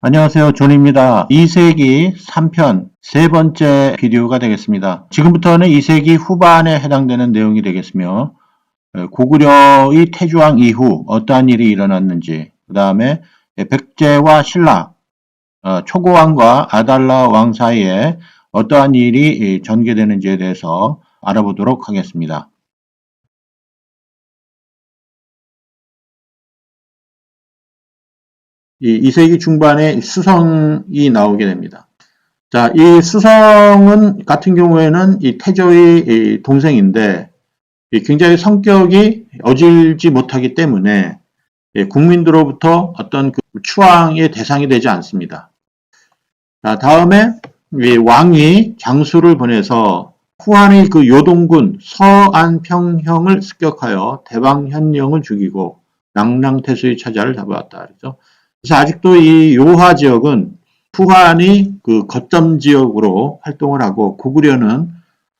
안녕하세요. 존입니다. 2세기 3편 세 번째 비디오가 되겠습니다. 지금부터는 2세기 후반에 해당되는 내용이 되겠으며 고구려의 태주왕 이후 어떠한 일이 일어났는지, 그 다음에 백제와 신라, 초고왕과 아달라 왕 사이에 어떠한 일이 전개되는지에 대해서 알아보도록 하겠습니다. 이 2세기 중반에 수성이 나오게 됩니다. 자, 이 수성은 같은 경우에는 이 태조의 동생인데 굉장히 성격이 어질지 못하기 때문에 국민들로부터 어떤 그 추앙의 대상이 되지 않습니다. 자, 다음에 왕이 장수를 보내서 후한의 그 요동군 서안평형을 습격하여 대방현령을 죽이고 낭랑태수의 차자를 잡아왔다. 그래서 아직도 이 요하 지역은 후한이 그 거점 지역으로 활동을 하고 고구려는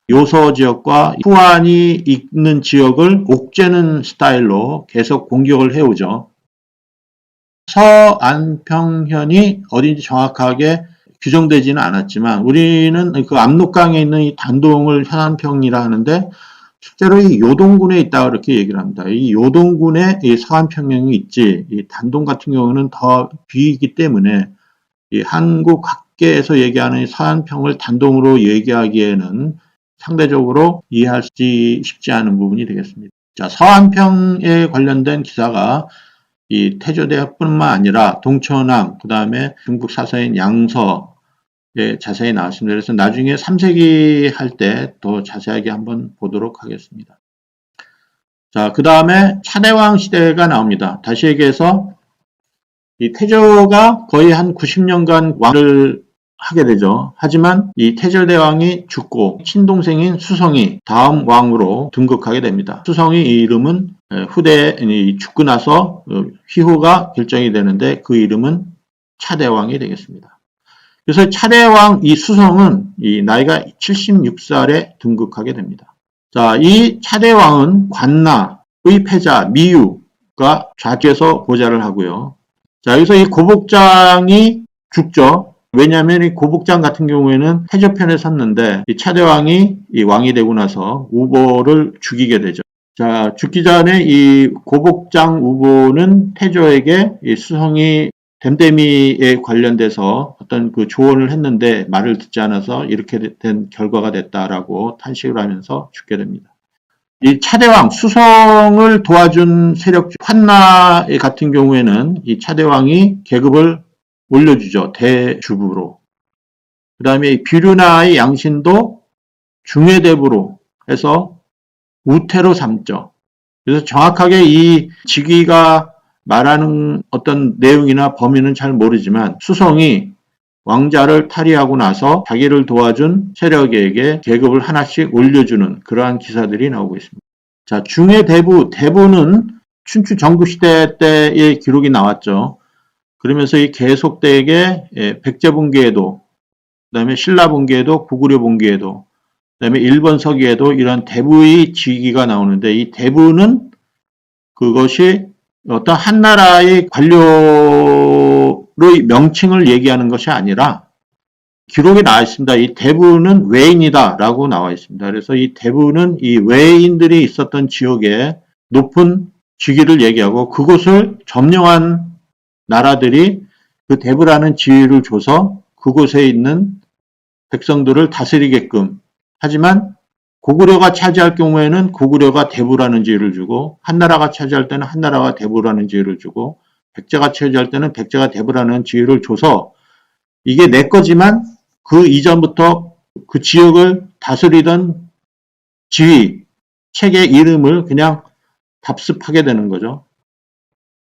요서 지역과 후한이 있는 지역을 옥죄는 스타일로 계속 공격을 해오죠. 서안평현이 어딘지 정확하게 규정되지는 않았지만 우리는 그 압록강에 있는 이 단동을 현안평이라 하는데 실제로 이 요동군에 있다 그렇게 얘기를 합니다. 이 요동군에 이 서안평형이 있지 이 단동 같은 경우는 더 뒤이기 때문에 이 한국 학계에서 얘기하는 서안평을 단동으로 얘기하기에는 상대적으로 이해하기 쉽지 않은 부분이 되겠습니다. 자, 서안평에 관련된 기사가 이 태조대뿐만 아니라 동천왕, 그 다음에 중국 사서인 양서에 자세히 나왔습니다. 그래서 나중에 3세기 할 때 더 자세하게 한번 보도록 하겠습니다. 자, 그 다음에 차대왕 시대가 나옵니다. 다시 얘기해서 이 태조가 거의 한 90년간 왕을 하게 되죠. 하지만 이 태조대왕이 죽고 친동생인 수성이 다음 왕으로 등극하게 됩니다. 수성의 이름은 후대에 죽고 나서 휘호가 결정이 되는데 그 이름은 차대왕이 되겠습니다. 그래서 차대왕 이 수성은 이 나이가 76살에 등극하게 됩니다. 자, 이 차대왕은 관나의 패자 미유가 좌께서 보좌를 하고요. 자, 여기서 이 고복장이 죽죠. 왜냐하면 이 고복장 같은 경우에는 태조편에 섰는데 이 차대왕이 이 왕이 되고 나서 우보를 죽이게 되죠. 자, 죽기 전에 이 고복장 우보는 태조에게 이 수성이 댐댐이에 관련돼서 어떤 그 조언을 했는데 말을 듣지 않아서 이렇게 된 결과가 됐다라고 탄식을 하면서 죽게 됩니다. 이 차대왕 수성을 도와준 세력 환나 같은 경우에는 이 차대왕이 계급을 올려주죠. 대주부로. 그 다음에 비류나의 양신도 중해대부로 해서 우태로 삼죠. 그래서 정확하게 이 직위가 말하는 어떤 내용이나 범위는 잘 모르지만 수성이 왕자를 탈의하고 나서 자기를 도와준 세력에게 계급을 하나씩 올려주는 그러한 기사들이 나오고 있습니다. 자, 중해대부, 대부는 춘추 전국시대 때의 기록이 나왔죠. 그러면서 이 계속되게 백제분기에도, 그 다음에 신라분기에도, 고구려분기에도, 그 다음에 일본 서기에도 이런 대부의 직위가 나오는데 이 대부는 그것이 어떤 한 나라의 관료의 명칭을 얘기하는 것이 아니라 기록이 나와 있습니다. 이 대부는 외인이다 라고 나와 있습니다. 그래서 이 대부는 이 외인들이 있었던 지역에 높은 직위를 얘기하고 그곳을 점령한 나라들이 그 대부라는 지위를 줘서 그곳에 있는 백성들을 다스리게끔 하지만 고구려가 차지할 경우에는 고구려가 대부라는 지위를 주고 한나라가 차지할 때는 한나라가 대부라는 지위를 주고 백제가 차지할 때는 백제가 대부라는 지위를 줘서 이게 내 거지만 그 이전부터 그 지역을 다스리던 지위, 책의 이름을 그냥 답습하게 되는 거죠.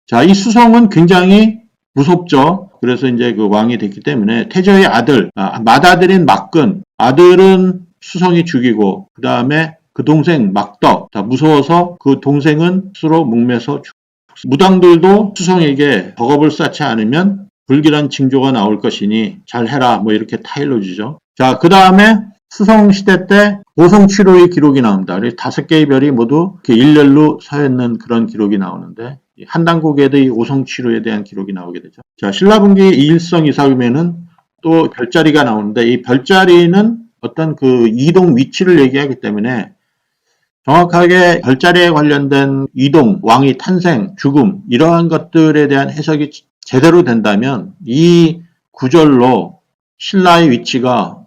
자, 이 수성은 굉장히 무섭죠. 그래서 이제 그 왕이 됐기 때문에 태조의 아들, 맏아들인 막근, 아들은 수성이 죽이고 그 다음에 그 동생 막덕, 다 무서워서 그 동생은 스스로 목매서 죽습니다. 무당들도 수성에게 덕업을 쌓지 않으면 불길한 징조가 나올 것이니 잘해라 뭐 이렇게 타일러 주죠. 자, 그 다음에 수성시대 때 오성치로의 기록이 나옵니다. 5개의 별이 모두 이렇게 일렬로 서 있는 그런 기록이 나오는데 한당국에도 오성치루에 대한 기록이 나오게 되죠. 자, 신라분기 일성 이사금에는 또 별자리가 나오는데 이 별자리는 어떤 그 이동 위치를 얘기하기 때문에 정확하게 별자리에 관련된 이동, 왕의 탄생, 죽음 이러한 것들에 대한 해석이 제대로 된다면 이 구절로 신라의 위치가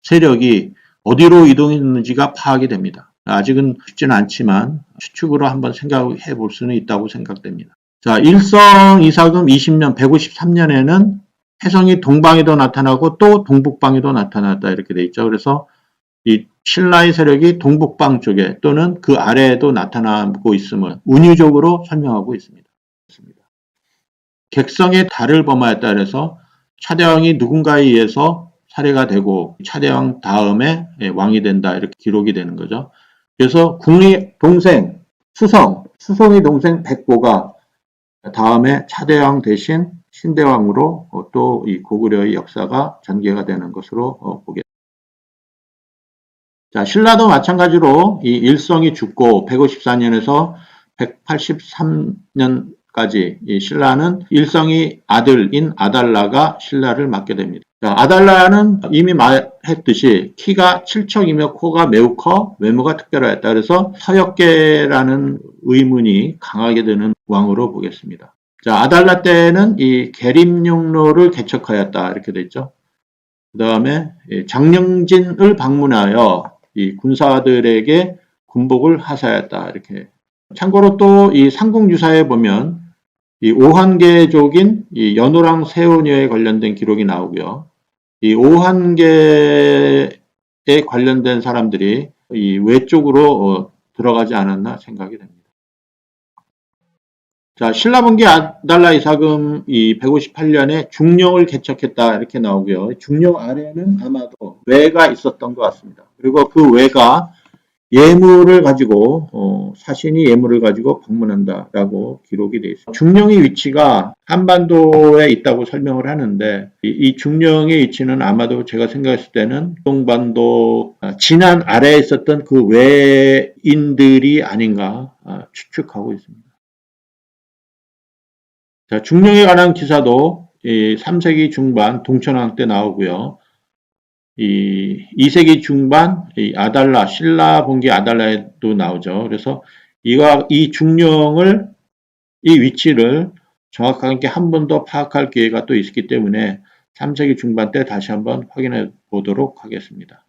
세력이 어디로 이동했는지가 파악이 됩니다. 아직은 쉽지는 않지만 추측으로 한번 생각해 볼 수는 있다고 생각됩니다. 자, 일성 이사금 20년 153년에는 해성이 동방에도 나타나고 또 동북방에도 나타났다 이렇게 돼 있죠. 그래서 이 신라의 세력이 동북방 쪽에 또는 그 아래에도 나타나고 있음을 운유적으로 설명하고 있습니다. 객성의 달을 범하였다 그래서 차대왕이 누군가에 의해서 살해가 되고 차대왕 다음에 왕이 된다 이렇게 기록이 되는 거죠. 그래서 궁의 동생 수성의 동생 백보가 다음에 차대왕 대신 신대왕으로 또 이 고구려의 역사가 전개가 되는 것으로 보겠습니다. 자, 신라도 마찬가지로 이 일성이 죽고 154년에서 183년까지 이 신라는 일성이 아들인 아달라가 신라를 맡게 됩니다. 자, 아달라는 이미 말했듯이 키가 7척이며 코가 매우 커 외모가 특별하였다. 그래서 서역계라는 의문이 강하게 되는 왕으로 보겠습니다. 자, 아달라 때는 이 계림용로를 개척하였다 이렇게 되어 있죠. 그 다음에 장령진을 방문하여 이 군사들에게 군복을 하사했다 이렇게. 참고로 또 이 삼국유사에 보면 이 오한계족인 이 연호랑 세오녀에 관련된 기록이 나오고요. 이 오한계에 관련된 사람들이 이 외쪽으로 들어가지 않았나 생각이 됩니다. 자, 신라분기 아달라 이사금 이 158년에 중령을 개척했다 이렇게 나오고요. 중령 아래는 아마도 외가 있었던 것 같습니다. 그리고 그 외가 예물을 가지고 사신이 예물을 가지고 방문한다라고 기록이 되어 있습니다. 중령의 위치가 한반도에 있다고 설명을 하는데 이 중령의 위치는 아마도 제가 생각했을 때는 동반도 진안 아래에 있었던 그 외인들이 아닌가 추측하고 있습니다. 자, 중령에 관한 기사도 3세기 중반 동천왕 때 나오고요. 2세기 중반 아달라, 신라분기 아달라에도 나오죠. 그래서 이 중령을 이 위치를 정확하게 한 번 더 파악할 기회가 또 있기 때문에 3세기 중반 때 다시 한번 확인해 보도록 하겠습니다.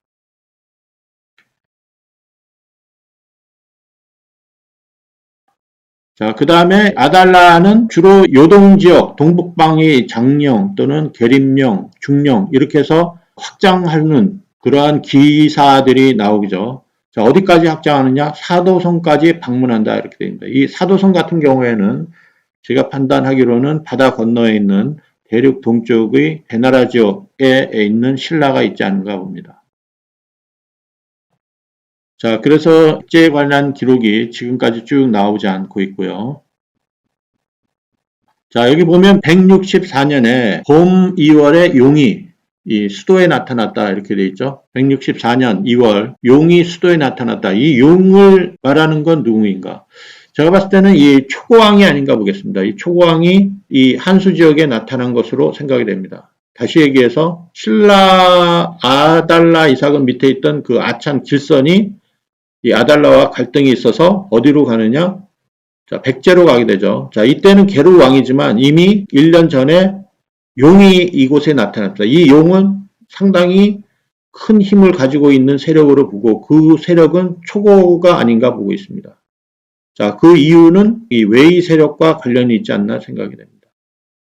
자, 그 다음에 아달라는 주로 요동지역, 동북방의 장령 또는 계림령, 중령 이렇게 해서 확장하는 그러한 기사들이 나오죠. 자, 어디까지 확장하느냐? 사도성까지 방문한다 이렇게 됩니다. 이 사도성 같은 경우에는 제가 판단하기로는 바다 건너에 있는 대륙 동쪽의 대나라 지역에 있는 신라가 있지 않은가 봅니다. 자, 그래서 국제에 관한 기록이 지금까지 쭉 나오지 않고 있고요. 자, 여기 보면 164년에 봄 2월에 용이 이 수도에 나타났다 이렇게 돼 있죠. 164년 2월 용이 수도에 나타났다. 이 용을 말하는 건 누구인가? 제가 봤을 때는 이 초고왕이 아닌가 보겠습니다. 이 초고왕이 이 한수 지역에 나타난 것으로 생각이 됩니다. 다시 얘기해서 신라 아달라 이사금 밑에 있던 그 아찬 길선이 이 아달라와 갈등이 있어서 어디로 가느냐? 자, 백제로 가게 되죠. 자, 이때는 게르 왕이지만 이미 1년 전에 용이 이곳에 나타났다. 이 용은 상당히 큰 힘을 가지고 있는 세력으로 보고 그 세력은 초고가 아닌가 보고 있습니다. 자, 그 이유는 이 웨이 세력과 관련이 있지 않나 생각이 됩니다.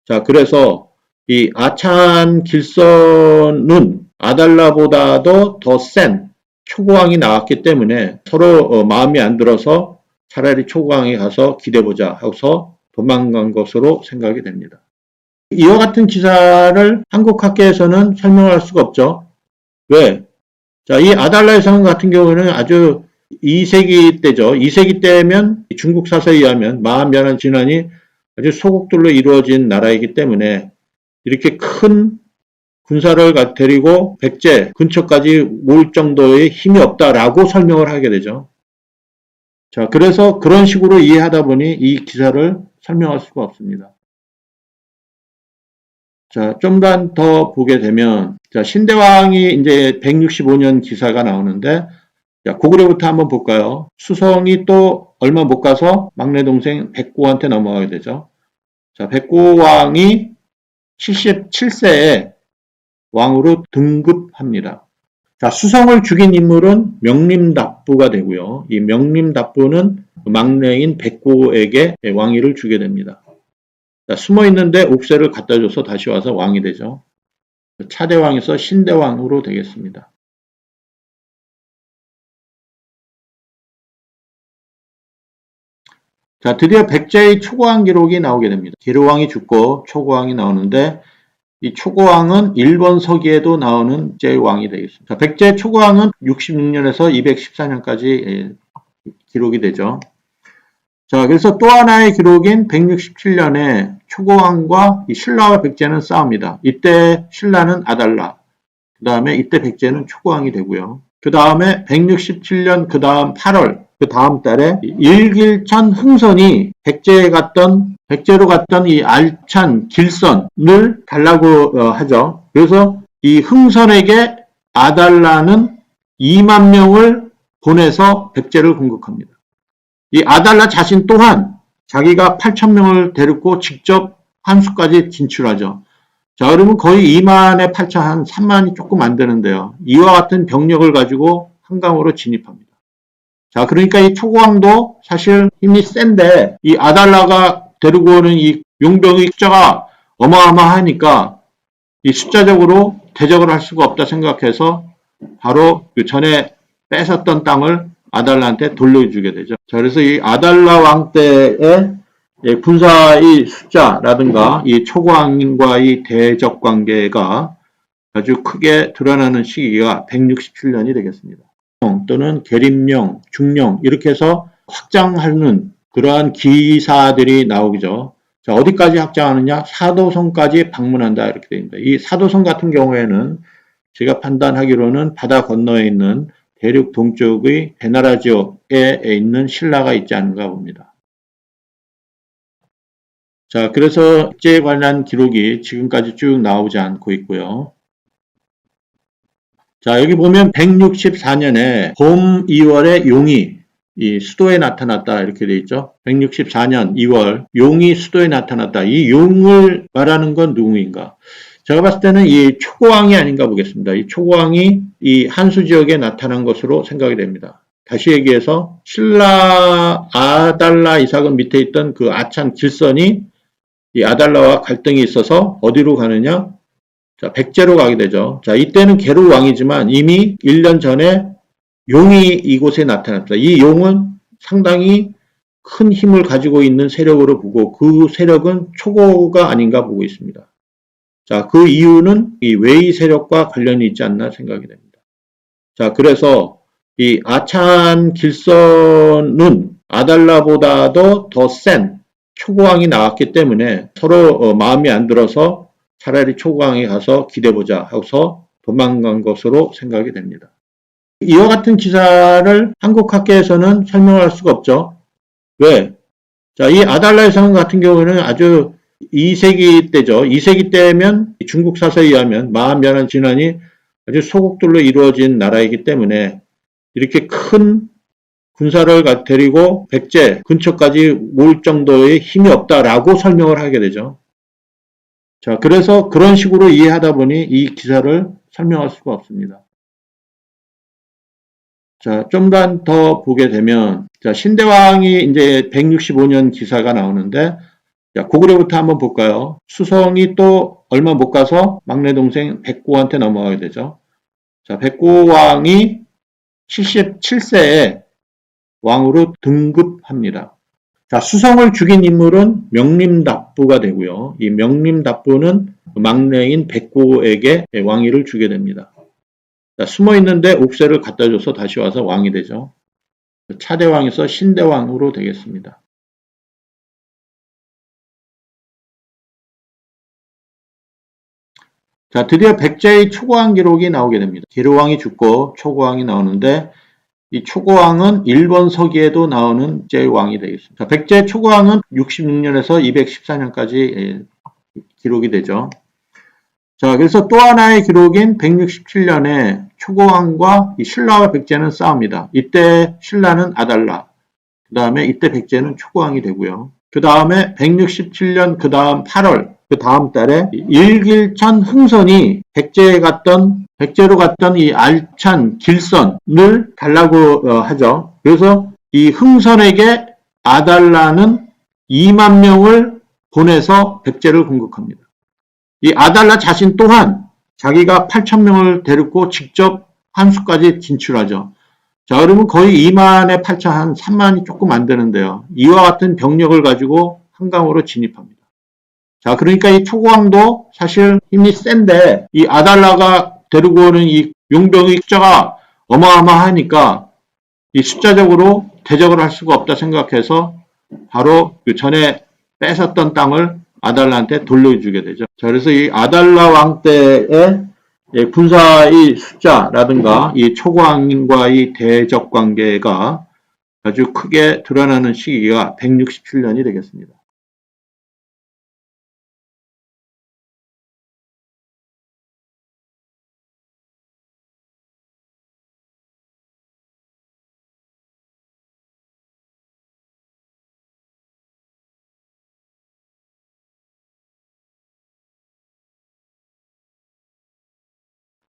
자, 그래서 이 아찬 길선은 아달라보다도 더 센 초고왕이 나왔기 때문에 서로 마음이 안 들어서 차라리 초고왕이 가서 기대보자 하고서 도망간 것으로 생각이 됩니다. 이와 같은 기사를 한국 학계에서는 설명할 수가 없죠. 왜? 자, 이 아달라의 성 같은 경우는 아주 2세기 때죠. 2세기 때면 중국 사서에 의하면 만변한 진원이 아주 소국들로 이루어진 나라이기 때문에 이렇게 큰 군사를 데리고 백제 근처까지 올 정도의 힘이 없다라고 설명을 하게 되죠. 자, 그래서 그런 식으로 이해하다 보니 이 기사를 설명할 수가 없습니다. 자, 좀만 더 보게 되면, 자, 신대왕이 이제 165년 기사가 나오는데, 자, 고구려부터 한번 볼까요? 수성이 또 얼마 못 가서 막내 동생 백고한테 넘어가게 되죠. 자, 백고왕이 77세에 왕으로 등급합니다. 자, 수성을 죽인 인물은 명림답부가 되고요. 이 명림답부는 막내인 백고에게 왕위를 주게 됩니다. 자, 숨어 있는데 옥새를 갖다 줘서 다시 와서 왕이 되죠. 차대왕에서 신대왕으로 되겠습니다. 자, 드디어 백제의 초고왕 기록이 나오게 됩니다. 기르왕이 죽고 초고왕이 나오는데 이 초고왕은 일본 서기에도 나오는 백제의 왕이 되겠습니다. 자, 백제 초고왕은 66년에서 214년까지 기록이 되죠. 자, 그래서 또 하나의 기록인 167년에 초고왕과 이 신라와 백제는 싸웁니다. 이때 신라는 아달라, 그 다음에 이때 백제는 초고왕이 되고요. 그 다음에 167년 그 다음 8월, 그 다음 달에 일길천 흥선이 백제로 갔던 이 알찬 길선을 달라고 하죠. 그래서 이 흥선에게 아달라는 2만 명을 보내서 백제를 공격합니다. 이 아달라 자신 또한 자기가 8천 명을 데리고 직접 한수까지 진출하죠. 자, 그러면 거의 2만에 8천, 한 3만이 조금 안 되는데요. 이와 같은 병력을 가지고 한강으로 진입합니다. 자, 그러니까 이 초고왕도 사실 힘이 센데 이 아달라가 데리고 오는 이 용병의 숫자가 어마어마하니까 이 숫자적으로 대적을 할 수가 없다 생각해서 바로 그 전에 뺏었던 땅을 아달라한테 돌려주게 되죠. 자, 그래서 이 아달라 왕 때의 군사의 숫자라든가 이 초고왕과의 대적 관계가 아주 크게 드러나는 시기가 167년이 되겠습니다. 또는 계림령, 중령 이렇게 해서 확장하는 그러한 기사들이 나오죠. 자, 어디까지 확장하느냐? 사도성까지 방문한다 이렇게 됩니다. 이 사도성 같은 경우에는 제가 판단하기로는 바다 건너에 있는 대륙 동쪽의 배나라 지역에 있는 신라가 있지 않은가 봅니다. 자, 그래서 백제에 관한 기록이 지금까지 쭉 나오지 않고 있고요. 자, 여기 보면 164년에 봄 2월에 용이 이 수도에 나타났다 이렇게 돼 있죠. 164년 2월 용이 수도에 나타났다. 이 용을 말하는 건 누구인가? 제가 봤을 때는 이 초고왕이 아닌가 보겠습니다. 이 초고왕이 이 한수 지역에 나타난 것으로 생각이 됩니다. 다시 얘기해서 신라 아달라 이삭은 밑에 있던 그 아찬 길선이 이 아달라와 갈등이 있어서 어디로 가느냐? 자, 백제로 가게 되죠. 자, 이때는 게르 왕이지만 이미 1년 전에 용이 이곳에 나타났다. 이 용은 상당히 큰 힘을 가지고 있는 세력으로 보고 그 세력은 초고가 아닌가 보고 있습니다. 자, 그 이유는 이 웨이 세력과 관련이 있지 않나 생각이 됩니다. 자, 그래서 이 아찬 길선은 아달라보다도 더 센 초고왕이 나왔기 때문에 서로 마음이 안 들어서 차라리 초고왕에 가서 기대보자 하고서 도망간 것으로 생각이 됩니다. 이와 같은 기사를 한국 학계에서는 설명할 수가 없죠. 왜? 자, 이 아달라의 성 같은 경우는 아주 2세기 때죠. 2세기 때면 중국 사서에 의하면 만변한 진환이 아주 소국들로 이루어진 나라이기 때문에 이렇게 큰 군사를 데리고 백제 근처까지 올 정도의 힘이 없다라고 설명을 하게 되죠. 자, 그래서 그런 식으로 이해하다 보니 이 기사를 설명할 수가 없습니다. 자, 좀만 더 보게 되면, 자, 신대왕이 이제 165년 기사가 나오는데, 자, 고구려부터 한번 볼까요? 수성이 또 얼마 못 가서 막내 동생 백고한테 넘어가게 되죠. 자, 백고왕이 77세에 왕으로 등급합니다. 자, 수성을 죽인 인물은 명림답부가 되고요. 이 명림답부는 막내인 백고에게 왕위를 주게 됩니다. 자, 숨어 있는데 옥새를 갖다 줘서 다시 와서 왕이 되죠. 차대왕에서 신대왕으로 되겠습니다. 자, 드디어 백제의 초고왕 기록이 나오게 됩니다. 기르왕이 죽고 초고왕이 나오는데 이 초고왕은 일본 서기에도 나오는 제왕이 되겠습니다. 백제 초고왕은 66년에서 214년까지 기록이 되죠. 자, 그래서 또 하나의 기록인 167년에 초고왕과 신라와 백제는 싸웁니다. 이때 신라는 아달라, 그 다음에 이때 백제는 초고왕이 되고요. 그 다음에 167년 그 다음 8월, 그 다음 달에 일길천 흥선이 백제로 갔던 이 알찬 길선을 달라고 하죠. 그래서 이 흥선에게 아달라는 2만 명을 보내서 백제를 공격합니다. 이 아달라 자신 또한 자기가 8천 명을 데리고 직접 한수까지 진출하죠. 자, 그러면 거의 2만에 8천, 한 3만이 조금 안 되는데요. 이와 같은 병력을 가지고 한강으로 진입합니다. 자, 그러니까 이 초고왕도 사실 힘이 센데 이 아달라가 데리고 오는 이 용병의 숫자가 어마어마하니까 이 숫자적으로 대적을 할 수가 없다 생각해서 바로 그 전에 뺏었던 땅을 아달라한테 돌려주게 되죠. 자, 그래서 이 아달라 왕 때의 군사의 숫자라든가 이 초고왕과의 대적 관계가 아주 크게 드러나는 시기가 167년이 되겠습니다.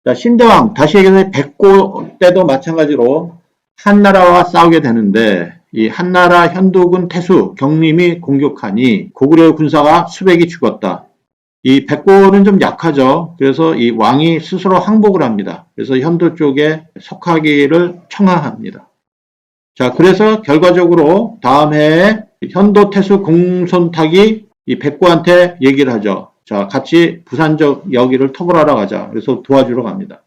자, 신대왕, 다시 얘기해서 백고 때도 마찬가지로 한나라와 싸우게 되는데 이 한나라 현도군 태수 경림이 공격하니 고구려의 군사가 수백이 죽었다. 이 백고는 좀 약하죠. 그래서 이 왕이 스스로 항복을 합니다. 그래서 현도 쪽에 속하기를 청하합니다. 자, 그래서 결과적으로 다음 해에 현도 태수 공손탁이 이 백고한테 얘기를 하죠. 자, 같이 부산적 여기를 토벌하러 가자. 그래서 도와주러 갑니다.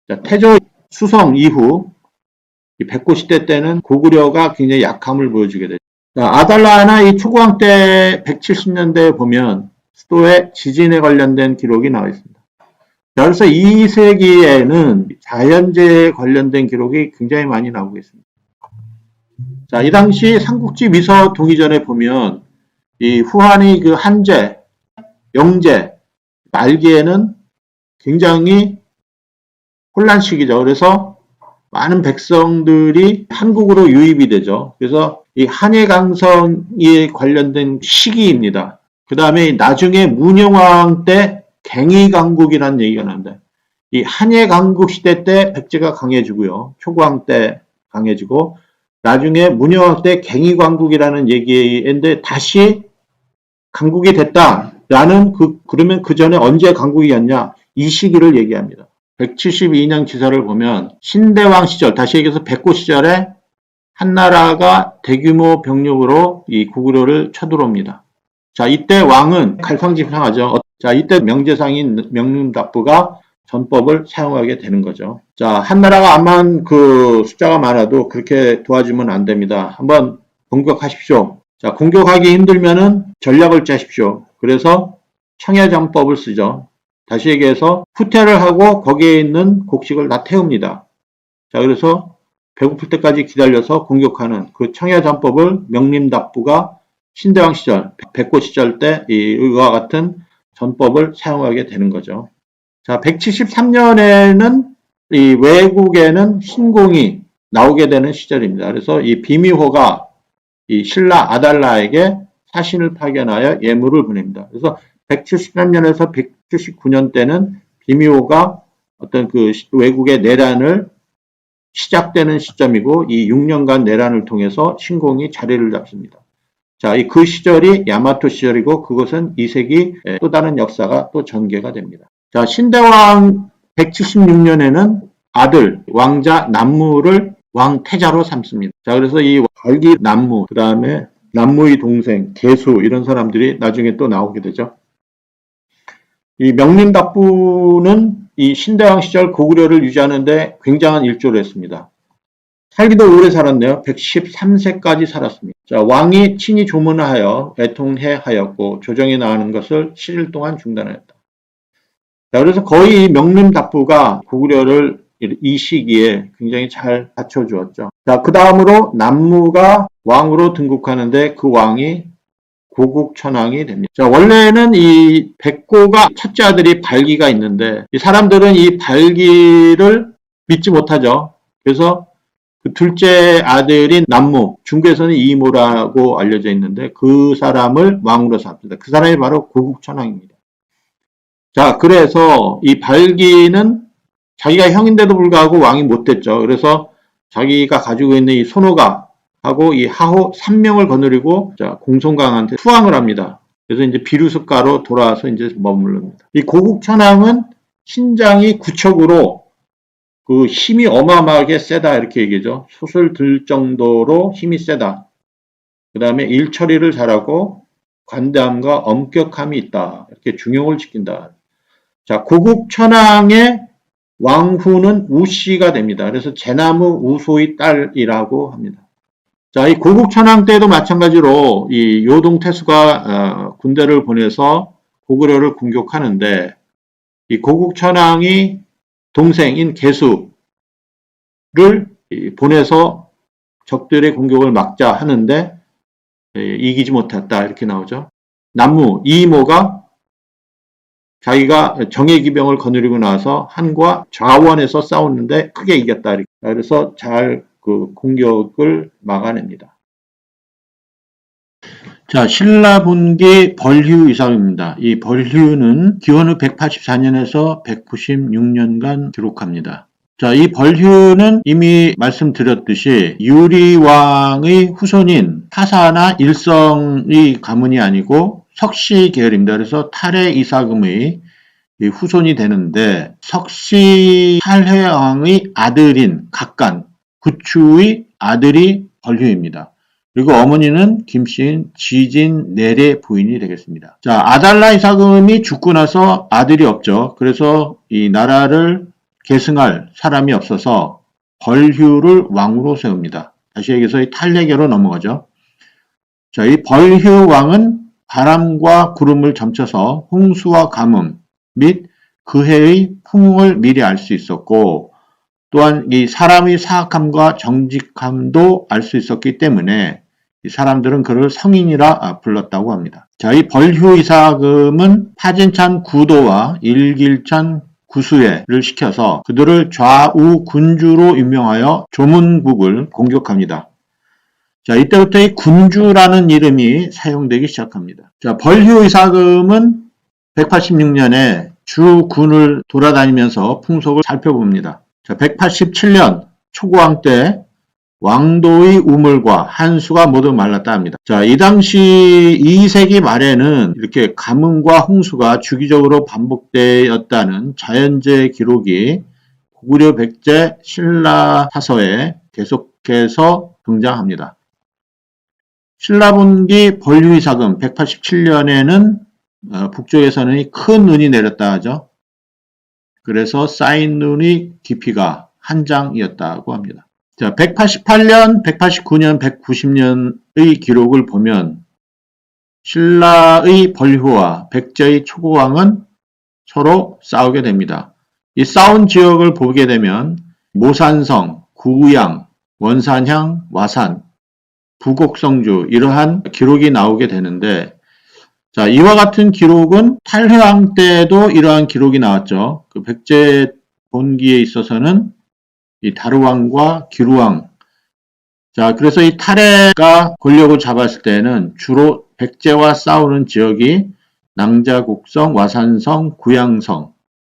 자, 태조 수성 이후 이 백고 시대 때는 고구려가 굉장히 약함을 보여주게 되죠. 자, 아달라나 이 초고왕 때 170년대에 보면 수도에 지진에 관련된 기록이 나와 있습니다. 자, 그래서 2세기에는 자연재해에 관련된 기록이 굉장히 많이 나오고 있습니다. 자, 이 당시 삼국지 미서 동의전에 보면 이 후한이 그 한제, 영제, 말기에는 굉장히 혼란 시기죠. 그래서 많은 백성들이 한국으로 유입이 되죠. 그래서 이 한해강성에 관련된 시기입니다. 그 다음에 나중에 문영왕 때 갱의강국이라는 얘기가 나옵니다. 이 한해강국 시대 때 백제가 강해지고요. 초고왕 때 강해지고 나중에 문영왕 때 갱의강국이라는 얘기인데 다시 강국이 됐다라는 그러면 그 전에 언제 강국이었냐 이 시기를 얘기합니다. 172년 기사를 보면 신대왕 시절, 다시 얘기해서 백고 시절에 한나라가 대규모 병력으로 이 고구려를 쳐들어옵니다. 자, 이때 왕은 갈팡질팡하죠. 자, 이때 명제상인 명림답부가 전법을 사용하게 되는 거죠. 자, 한나라가 암만 그 숫자가 많아도 그렇게 도와주면 안 됩니다. 한번 공격하십시오. 자, 공격하기 힘들면은 전략을 짜십시오. 그래서 청야전법을 쓰죠. 다시 얘기해서 후퇴를 하고 거기에 있는 곡식을 다 태웁니다. 자, 그래서 배고플 때까지 기다려서 공격하는 그 청야전법을 명림답부가 신대왕 시절, 백고 시절 때 이와 같은 전법을 사용하게 되는 거죠. 자, 173년에는 이 외국에는 신공이 나오게 되는 시절입니다. 그래서 이 비미호가 이 신라 아달라에게 사신을 파견하여 예물을 보냅니다. 그래서 173년에서 179년 때는 비미호가 어떤 그 외국의 내란을 시작되는 시점이고 이 6년간 내란을 통해서 신공이 자리를 잡습니다. 자, 그 시절이 야마토 시절이고 그것은 2세기 또 다른 역사가 또 전개가 됩니다. 자, 신대왕 176년에는 아들 왕자 남무를 왕태자로 삼습니다. 자, 그래서 이 발기 남무, 그 다음에 남무의 동생 계수 이런 사람들이 나중에 또 나오게 되죠. 이 명림답부는 이 신대왕 시절 고구려를 유지하는데 굉장한 일조를 했습니다. 살기도 오래 살았네요. 113세까지 살았습니다. 자, 왕이 친히 조문을 하여 애통해 하였고 조정이 나가는 것을 7일 동안 중단하였다. 자, 그래서 거의 명림답부가 고구려를 이 시기에 굉장히 잘 갖춰주었죠. 자, 그 다음으로 남무가 왕으로 등극하는데 그 왕이 고국천왕이 됩니다. 자, 원래는 이 백고가 첫째 아들이 발기가 있는데 이 사람들은 이 발기를 믿지 못하죠. 그래서 그 둘째 아들인 남무, 중국에서는 이모라고 알려져 있는데 그 사람을 왕으로 삼습니다. 그 사람이 바로 고국천왕입니다. 자, 그래서 이 발기는 자기가 형인데도 불구하고 왕이 못 됐죠. 그래서 자기가 가지고 있는 이 손호가 하고 이 하호 3명을 거느리고 공손강한테 투항을 합니다. 그래서 이제 비루스가로 돌아와서 이제 머무릅니다. 이 고국천왕은 신장이 구척으로 그 힘이 어마어마하게 세다 이렇게 얘기죠. 솥을 들 정도로 힘이 세다. 그 다음에 일 처리를 잘하고 관대함과 엄격함이 있다. 이렇게 중용을 지킨다. 자, 고국천왕의 왕후는 우씨가 됩니다. 그래서 제나무 우소의 딸이라고 합니다. 자, 이 고국천왕 때도 마찬가지로 이 요동태수가 군대를 보내서 고구려를 공격하는데 이 고국천왕이 동생인 개수를 보내서 적들의 공격을 막자 하는데 이기지 못했다 이렇게 나오죠. 남무 이모가 자기가 정예기병을 거느리고 나서 한과 좌원에서 싸웠는데 크게 이겼다. 그래서 잘 그 공격을 막아냅니다. 자, 신라분기 벌휴 이상입니다. 이 벌휴는 기원후 184년에서 196년간 기록합니다. 자, 이 벌휴는 이미 말씀드렸듯이 유리왕의 후손인 타사나 일성의 가문이 아니고 석씨 계열입니다. 그래서 탈해 이사금의 후손이 되는데 석씨 탈해왕의 아들인 각간, 구추의 아들이 벌휴입니다. 그리고 어머니는 김씨인 지진 내래 부인이 되겠습니다. 자, 아달라 이사금이 죽고 나서 아들이 없죠. 그래서 이 나라를 계승할 사람이 없어서 벌휴를 왕으로 세웁니다. 다시 얘기해서 이 탈례계로 넘어가죠. 자, 이 벌휴 왕은 바람과 구름을 점쳐서 홍수와 가뭄 및 그 해의 풍을 미리 알 수 있었고 또한 이 사람의 사악함과 정직함도 알 수 있었기 때문에 이 사람들은 그를 성인이라 불렀다고 합니다. 자, 이 벌휴 이사금은 파진찬 구도와 일길찬 구수회를 시켜서 그들을 좌우 군주로 임명하여 조문국을 공격합니다. 자, 이때부터 이 군주라는 이름이 사용되기 시작합니다. 자, 벌휴 이사금은 186년에 주군을 돌아다니면서 풍속을 살펴봅니다. 자, 187년 초고왕 때 왕도의 우물과 한수가 모두 말랐다 합니다. 자, 이 당시 2세기 말에는 이렇게 가뭄과 홍수가 주기적으로 반복되었다는 자연재해 기록이 고구려 백제 신라사서에 계속해서 등장합니다. 신라분기 벌휴이사금 187년에는 북쪽에서는 큰 눈이 내렸다 하죠. 그래서 쌓인 눈의 깊이가 한 장이었다고 합니다. 자, 188년, 189년, 190년의 기록을 보면 신라의 벌휴와 백제의 초고왕은 서로 싸우게 됩니다. 이 싸운 지역을 보게 되면 모산성, 구양, 원산향, 와산, 부곡성주 이러한 기록이 나오게 되는데 자, 이와 같은 기록은 탈해왕 때도 이러한 기록이 나왔죠. 그 백제 본기에 있어서는 이 다루왕과 기루왕. 자, 그래서 이 탈해가 권력을 잡았을 때는 주로 백제와 싸우는 지역이 낭자국성, 와산성, 구양성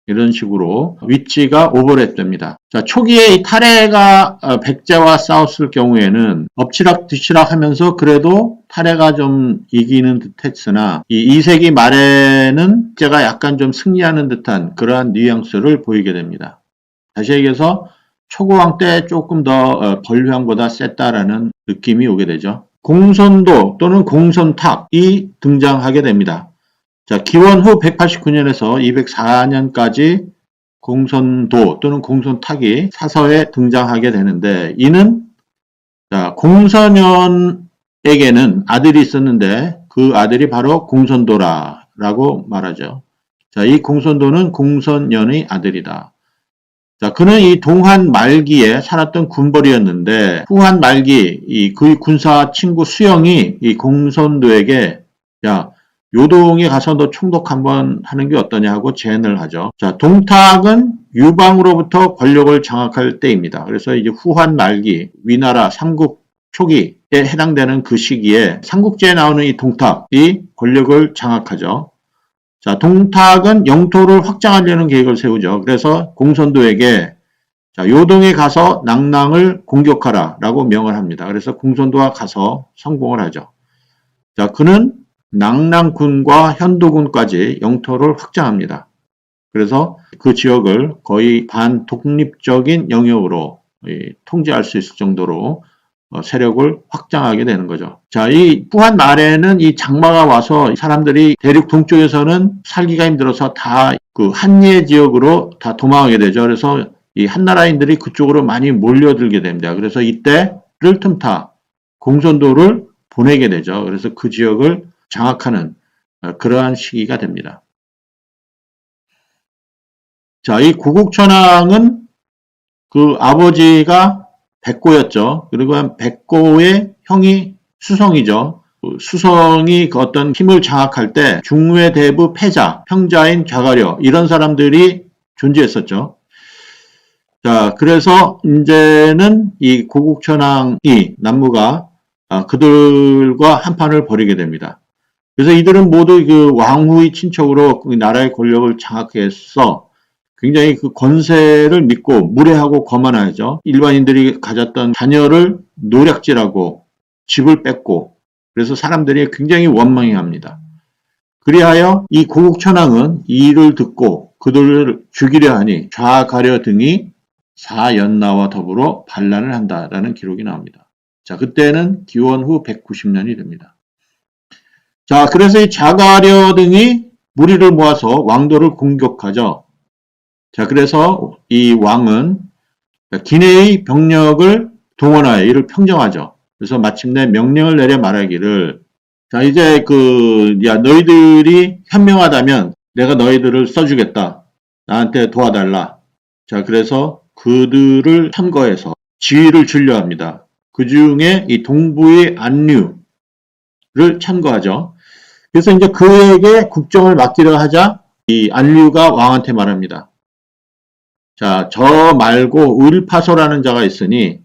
이런 식으로 위치가 오버랩됩니다. 자, 초기에 이 탈해가 백제와 싸웠을 경우에는 엎치락 뒤치락 하면서 그래도 탈해가 좀 이기는 듯 했으나 이 2세기 말에는 백제가 약간 좀 승리하는 듯한 그러한 뉘앙스를 보이게 됩니다. 다시 얘기해서 초고왕 때 조금 더 벌휴왕보다 셌다라는 느낌이 오게 되죠. 공손도 또는 공손탁이 등장하게 됩니다. 자, 기원 후 189년에서 204년까지 공손도 또는 공손탁이 사서에 등장하게 되는데 이는 자, 공선연에게는 아들이 있었는데 그 아들이 바로 공손도라라고 말하죠. 자, 이 공손도는 공선연의 아들이다. 자, 그는 이 동한 말기에 살았던 군벌이었는데 후한 말기 그의 군사 친구 수영이 이 공손도에게 야, 요동에 가서 너 총독 한번 하는 게 어떠냐 하고 제안을 하죠. 자, 동탁은 유방으로부터 권력을 장악할 때입니다. 그래서 이제 후한 말기, 위나라 삼국 초기에 해당되는 그 시기에 삼국지에 나오는 이 동탁이 권력을 장악하죠. 자, 동탁은 영토를 확장하려는 계획을 세우죠. 그래서 공손도에게 자, 요동에 가서 낭랑을 공격하라 라고 명을 합니다. 그래서 공손도가 가서 성공을 하죠. 자, 그는 낭랑군과 현도군까지 영토를 확장합니다. 그래서 그 지역을 거의 반독립적인 영역으로 통제할 수 있을 정도로 세력을 확장하게 되는 거죠. 자, 이 후한 말에는 이 장마가 와서 사람들이 대륙 동쪽에서는 살기가 힘들어서 다 그 한예 지역으로 다 도망하게 되죠. 그래서 이 한나라인들이 그쪽으로 많이 몰려들게 됩니다. 그래서 이때를 틈타 공손도를 보내게 되죠. 그래서 그 지역을 장악하는 그러한 시기가 됩니다. 자, 이 고국천왕은 그 아버지가 백고였죠. 그리고 백고의 형이 수성이죠. 수성이 그 어떤 힘을 장악할 때 중외대부 패자, 평자인 좌가려 이런 사람들이 존재했었죠. 자, 그래서 이제는 이 고국천왕이 남무가 그들과 한판을 벌이게 됩니다. 그래서 이들은 모두 그 왕후의 친척으로 그 나라의 권력을 장악해서 굉장히 그 권세를 믿고 무례하고 거만하죠. 일반인들이 가졌던 자녀를 노략질하고 집을 뺏고 그래서 사람들이 굉장히 원망해합니다. 그리하여 이 고국천왕은 이 일을 듣고 그들을 죽이려 하니 좌가려 등이 사연나와 더불어 반란을 한다라는 기록이 나옵니다. 자, 그때는 기원 후 190년이 됩니다. 자, 그래서 이 좌가려 등이 무리를 모아서 왕도를 공격하죠. 자, 그래서 이 왕은 기내의 병력을 동원하여 이를 평정하죠. 그래서 마침내 명령을 내려 말하기를 자, 이제 야, 너희들이 현명하다면 내가 너희들을 써주겠다. 나한테 도와달라. 자, 그래서 그들을 참거해서 지위를 주려 합니다. 그 중에 이 동부의 안류를 참거하죠. 그래서 이제 그에게 국정을 맡기려 하자 이 안류가 왕한테 말합니다. 자, 저 말고 을파소라는 자가 있으니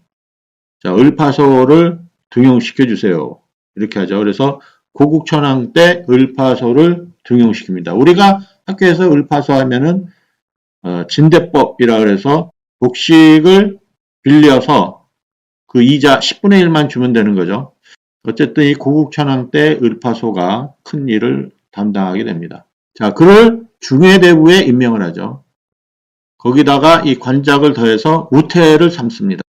자, 을파소를 등용시켜 주세요. 이렇게 하죠. 그래서 고국천왕 때 을파소를 등용시킵니다. 우리가 학교에서 을파소 하면은 진대법이라 그래서 복식을 빌려서 그 이자 10분의 1만 주면 되는 거죠. 어쨌든 이 고국천왕 때 을파소가 큰 일을 담당하게 됩니다. 자, 그를 중해대부에 임명을 하죠. 거기다가 이 관작을 더해서 우태를 삼습니다.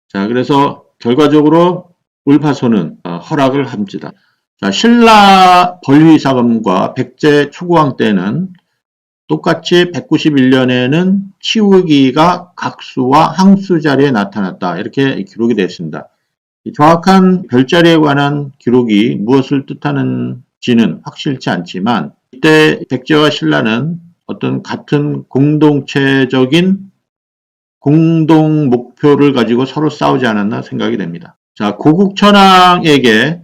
자, 그래서 결과적으로 을파소는 허락을 합니다. 자, 신라 벌휘사금과 백제 초구왕 때는 똑같이 191년에는 치우기가 각수와 항수 자리에 나타났다. 이렇게 기록이 되어 있습니다. 정확한 별자리에 관한 기록이 무엇을 뜻하는지는 확실치 않지만 이때 백제와 신라는 어떤 같은 공동체적인 공동 목표를 가지고 서로 싸우지 않았나 생각이 됩니다. 자, 고국천왕에게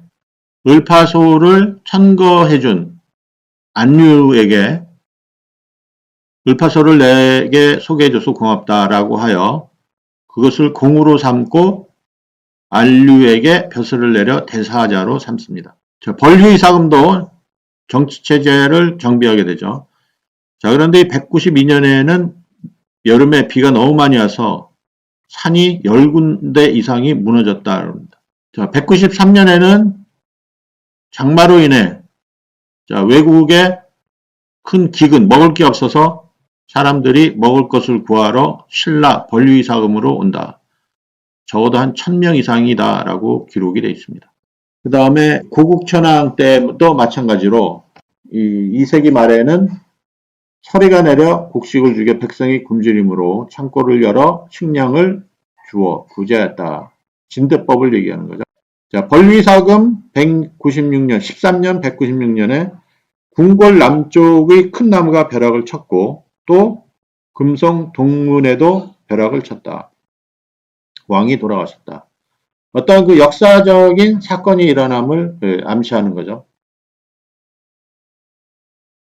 을파소를 천거해준 안류에게 을파소를 내게 소개해줘서 고맙다라고 하여 그것을 공으로 삼고 안류에게 벼슬을 내려 대사자로 삼습니다. 자, 벌휘사금도 정치체제를 정비하게 되죠. 자, 그런데 192년에는 여름에 비가 너무 많이 와서 산이 10군데 이상이 무너졌다 합니다. 자, 193년에는 장마로 인해 자, 외국의 큰 기근, 먹을 게 없어서 사람들이 먹을 것을 구하러 신라 벌휘사금으로 온다. 적어도 한 1000명 이상이다 라고 기록이 되어 있습니다. 그 다음에 고국천왕 때도 마찬가지로 2세기 말에는 서리가 내려 곡식을 주게 백성이 굶주림으로 창고를 열어 식량을 주어 구제했다. 진대법을 얘기하는 거죠. 자, 벌휘사금 196년, 13년 196년에 궁궐 남쪽의 큰 나무가 벼락을 쳤고 또 금성 동문에도 벼락을 쳤다. 왕이 돌아가셨다. 어떤 그 역사적인 사건이 일어남을 암시하는 거죠.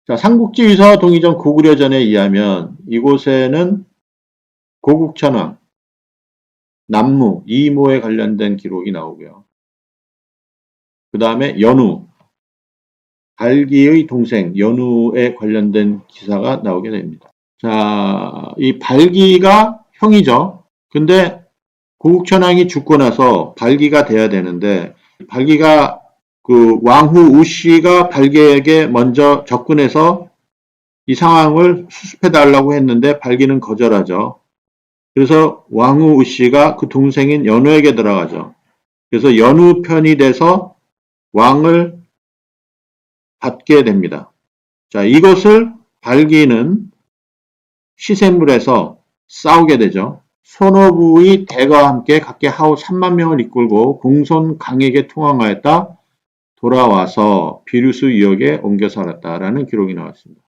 자, 삼국지 위서 동의전 고구려전에 의하면 이곳에는 고국천왕, 남무, 이모에 관련된 기록이 나오고요. 그 다음에 연우, 발기의 동생 연우에 관련된 기사가 나오게 됩니다. 자, 이 발기가 형이죠. 근데 고국천왕이 죽고 나서 발기가 돼야 되는데 발기가 그 왕후 우씨가 발기에게 먼저 접근해서 이 상황을 수습해 달라고 했는데 발기는 거절하죠. 그래서 왕후 우씨가 그 동생인 연우에게 들어가죠. 그래서 연우 편이 돼서 왕을 받게 됩니다. 자, 이것을 발기는 시샘물에서 싸우게 되죠. 손오부의 대가와 함께 각계 하우 3만 명을 이끌고 공손 강에게 통항하였다. 돌아와서 비류수 유역에 옮겨 살았다라는 기록이 나왔습니다.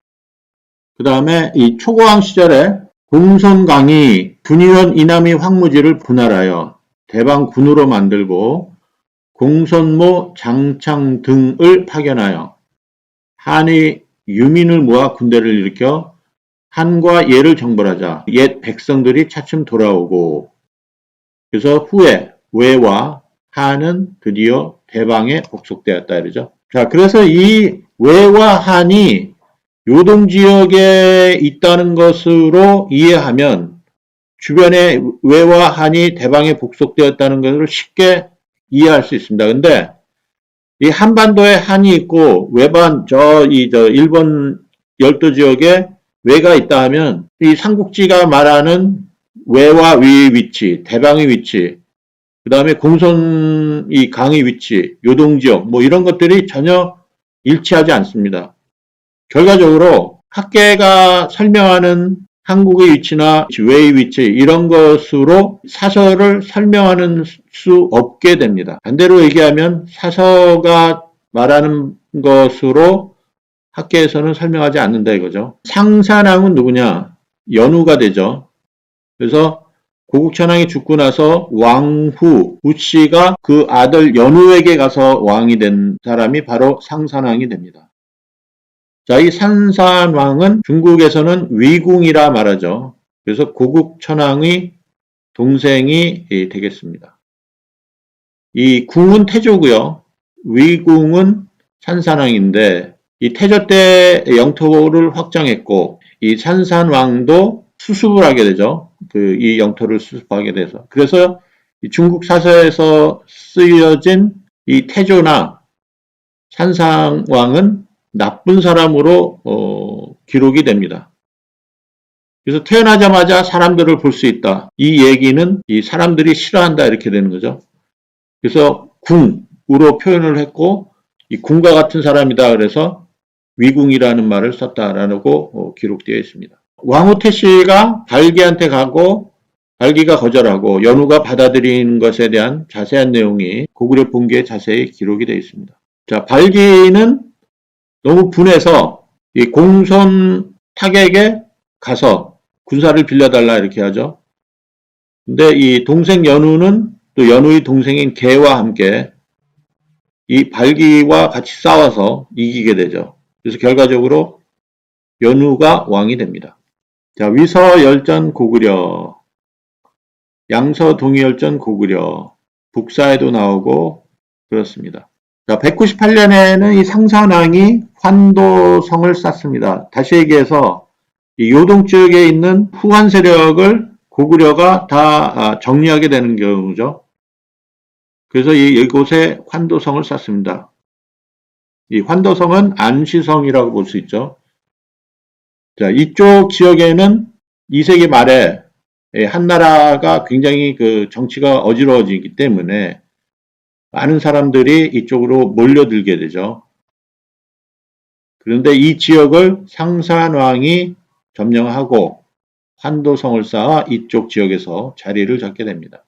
그 다음에 이 초고왕 시절에 공손강이 군의원 이남이 황무지를 분할하여 대방군으로 만들고 공손모 장창 등을 파견하여 한의 유민을 모아 군대를 일으켜 한과 예를 정벌하자 옛 백성들이 차츰 돌아오고 그래서 후에 외와 한은 드디어 대방에 복속되었다 이러죠. 자, 그래서 이 외와 한이 요동지역에 있다는 것으로 이해하면 주변에 외와 한이 대방에 복속되었다는 것을 쉽게 이해할 수 있습니다. 근데 이 한반도에 한이 있고 외반 일본 열도 지역에 외가 있다 하면 이 삼국지가 말하는 외와 위의 위치, 대방의 위치, 그 다음에 공손 이 강의 위치, 요동지역 뭐 이런 것들이 전혀 일치하지 않습니다. 결과적으로 학계가 설명하는 한국의 위치나 외의 위치 이런 것으로 사설을 설명하는 수 없게 됩니다. 반대로 얘기하면 사서가 말하는 것으로 학계에서는 설명하지 않는다 이거죠. 상산왕은 누구냐? 연우가 되죠. 그래서 고국천왕이 죽고 나서 왕후 우씨가 그 아들 연우에게 가서 왕이 된 사람이 바로 상산왕이 됩니다. 자, 이 상산왕은 중국에서는 위궁이라 말하죠. 그래서 고국천왕의 동생이 되겠습니다. 이 궁은 태조고요. 위궁은 산산왕인데 이 태조 때 영토를 확장했고 이 산산왕도 수습을 하게 되죠. 이 영토를 수습하게 돼서. 그래서 중국 사서에서 쓰여진 이 태조나 산산왕은 나쁜 사람으로 기록이 됩니다. 그래서 태어나자마자 사람들을 볼 수 있다. 이 얘기는 이 사람들이 싫어한다 이렇게 되는 거죠. 그래서 궁으로 표현을 했고 이 궁과 같은 사람이다 그래서 위궁이라는 말을 썼다라고 기록되어 있습니다. 왕후 태씨가 발기한테 가고 발기가 거절하고 연우가 받아들이는 것에 대한 자세한 내용이 고구려 본기에 자세히 기록이 되어 있습니다. 자, 발기는 너무 분해서 이 공손 탁에게 가서 군사를 빌려달라 이렇게 하죠. 근데 이 동생 연우는 또 연우의 동생인 개와 함께 이 발기와 같이 싸워서 이기게 되죠. 그래서 결과적으로 연우가 왕이 됩니다. 자, 위서열전 고구려, 양서동의열전 고구려, 북사에도 나오고 그렇습니다. 자, 198년에는 이 상산왕이 환도성을 쌓습니다. 다시 얘기해서 이 요동 지역에 있는 후한 세력을 고구려가 다 정리하게 되는 경우죠. 그래서 이곳에 환도성을 쌓습니다. 이 환도성은 안시성이라고 볼 수 있죠. 자, 이쪽 지역에는 2세기 말에 한나라가 굉장히 그 정치가 어지러워지기 때문에 많은 사람들이 이쪽으로 몰려들게 되죠. 그런데 이 지역을 상산왕이 점령하고 환도성을 쌓아 이쪽 지역에서 자리를 잡게 됩니다.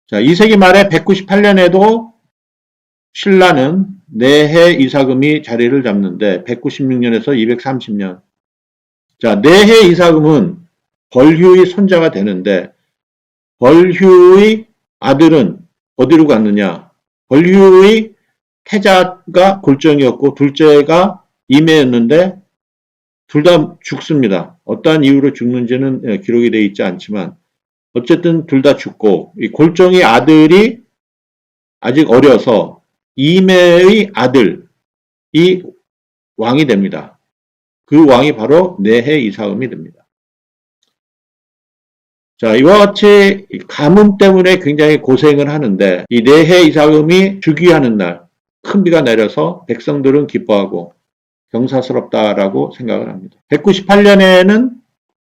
자, 2세기 말에 198년에도 신라는 내해 이사금이 자리를 잡는데 196년에서 230년. 자, 내해 이사금은 벌휴의 손자가 되는데 벌휴의 아들은 어디로 갔느냐? 벌휴의 태자가 골정이었고 둘째가 이매였는데 둘 다 죽습니다. 어떠한 이유로 죽는지는 기록이 되어 있지 않지만 어쨌든 둘 다 죽고 이 골정의 아들이 아직 어려서 이매의 아들이 왕이 됩니다. 그 왕이 바로 내해 이사음이 됩니다. 자, 이와 같이 가뭄 때문에 굉장히 고생을 하는데 이 내해 이사음이 즉위하는 날 큰 비가 내려서 백성들은 기뻐하고 경사스럽다라고 생각을 합니다. 198년에는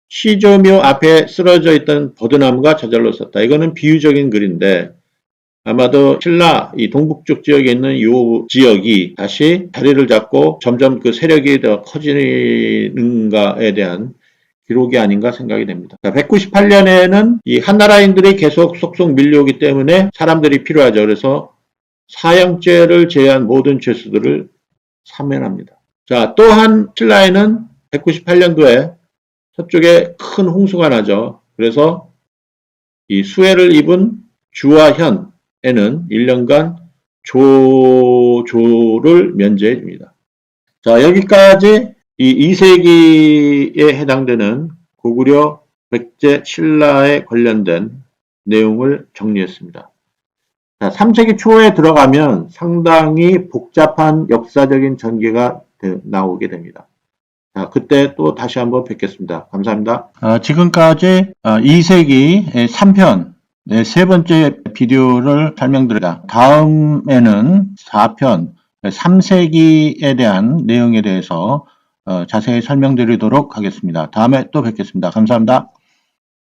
시조묘 앞에 쓰러져 있던 버드나무가 저절로 섰다. 이거는 비유적인 글인데 아마도 신라 이 동북쪽 지역에 있는 이 지역이 다시 자리를 잡고 점점 그 세력이 더 커지는가에 대한 기록이 아닌가 생각이 됩니다. 198년에는 이 한나라인들이 계속 속속 밀려오기 때문에 사람들이 필요하죠. 그래서 사형죄를 제외한 모든 죄수들을 사면합니다. 자, 또한 신라에는 198년도에 서쪽에 큰 홍수가 나죠. 그래서 이 수해를 입은 주와 현에는 1년간 조를 면제해 줍니다. 자, 여기까지 이 2세기에 해당되는 고구려 백제 신라에 관련된 내용을 정리했습니다. 자, 3세기 초에 들어가면 상당히 복잡한 역사적인 전개가 나오게 됩니다. 자, 그때 또 다시 한번 뵙겠습니다. 감사합니다. 지금까지 2세기 3편 세 번째 비디오를 설명드립니다. 다음에는 4편 3세기에 대한 내용에 대해서 자세히 설명드리도록 하겠습니다. 다음에 또 뵙겠습니다. 감사합니다.